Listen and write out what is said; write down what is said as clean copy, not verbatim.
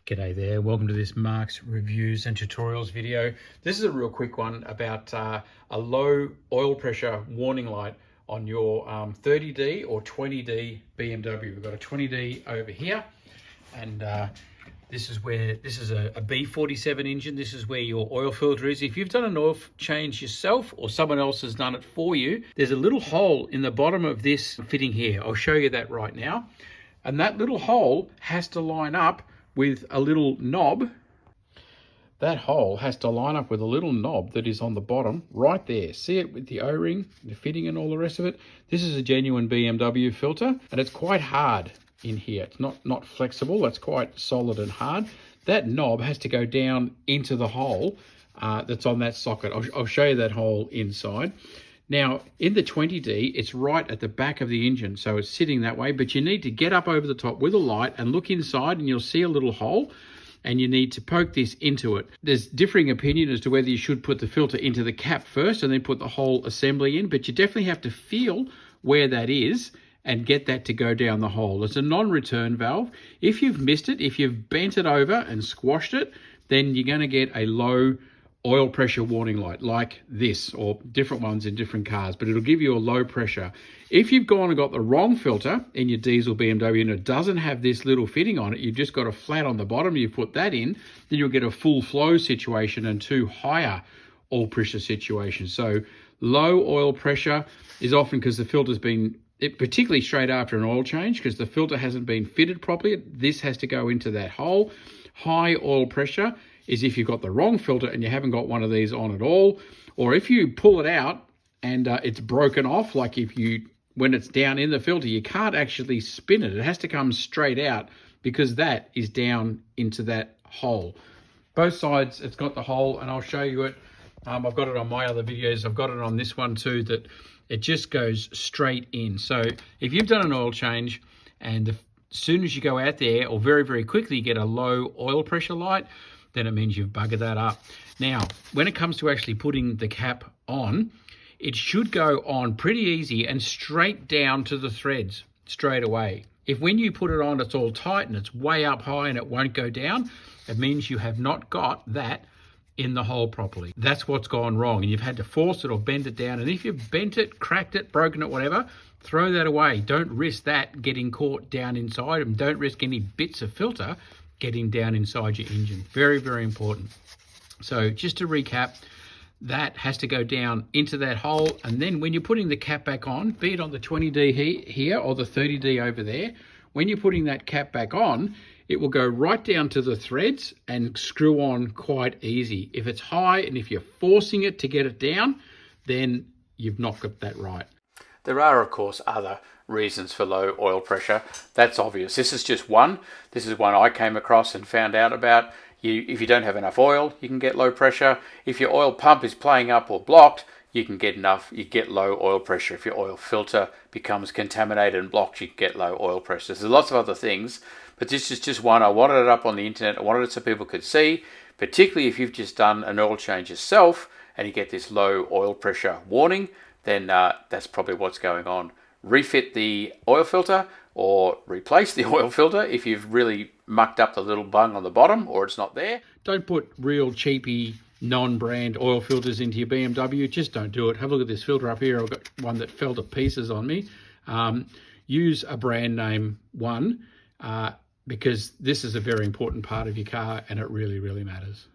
G'day there, welcome to this Mark's Reviews and Tutorials video. This is a real quick one about a low oil pressure warning light on your 30D or 20D BMW. We've got a 20D over here, and this is a b47 engine. This is where your oil filter is. If you've done an oil change yourself or someone else has done it for you, there's a little hole in the bottom of this fitting here. I'll show you that right now. And that little hole has to line up with a little knob. That hole has to line up with a little knob that is on the bottom right there. See it with the O-ring, the fitting and all the rest of it? This is a genuine BMW filter, and it's quite hard in here. It's not flexible, it's quite solid and hard. That knob has to go down into the hole that's on that socket. I'll show you that hole inside. Now, in the 20D, it's right at the back of the engine, so it's sitting that way, but you need to get up over the top with a light and look inside, and you'll see a little hole, and you need to poke this into it. There's differing opinion as to whether you should put the filter into the cap first and then put the whole assembly in, but you definitely have to feel where that is and get that to go down the hole. It's a non-return valve. If you've missed it, if you've bent it over and squashed it, then you're going to get a low oil pressure warning light like this, or different ones in different cars, but it'll give you a low pressure. If you've gone and got the wrong filter in your diesel BMW and it doesn't have this little fitting on it, you've just got a flat on the bottom, you put that in, then you'll get a full flow situation and two higher oil pressure situations. So low oil pressure is often because the filter's been, particularly straight after an oil change, because the filter hasn't been fitted properly. This has to go into that hole. High oil pressure is if you've got the wrong filter and you haven't got one of these on at all, or if you pull it out and it's broken off, like when it's down in the filter, you can't actually spin it. It has to come straight out because that is down into that hole. Both sides, it's got the hole, and I'll show you it. I've got it on my other videos. I've got it on this one too, that it just goes straight in. So if you've done an oil change and as soon as you go out there, or very, very quickly, get a low oil pressure light, then it means you've buggered that up. Now, when it comes to actually putting the cap on, it should go on pretty easy and straight down to the threads straight away. If when you put it on, it's all tight and it's way up high and it won't go down, it means you have not got that in the hole properly. That's what's gone wrong, and you've had to force it or bend it down. And if you've bent it, cracked it, broken it, whatever, throw that away. Don't risk that getting caught down inside, and don't risk any bits of filter getting down inside your engine. Very, very important. So just to recap, that has to go down into that hole, and then when you're putting the cap back on, be it on the 20D here or the 30D over there, when you're putting that cap back on, it will go right down to the threads and screw on quite easy. If it's high and if you're forcing it to get it down, then you've not got that right. There are, of course, other reasons for low oil pressure. That's obvious. This is just one. This is one I came across and found out about. If you don't have enough oil, you can get low pressure. If your oil pump is playing up or blocked, you get low oil pressure. If your oil filter becomes contaminated and blocked, you can get low oil pressure. There's lots of other things, but this is just one. I wanted it up on the internet. I wanted it so people could see, particularly if you've just done an oil change yourself and you get this low oil pressure warning, then that's probably what's going on. Refit the oil filter or replace the oil filter if you've really mucked up the little bung on the bottom or it's not there. Don't put real cheapy non-brand oil filters into your BMW. Just don't do it. Have a look at this filter up here. I've got one that fell to pieces on me. Use a brand name one because this is a very important part of your car and it really, really matters.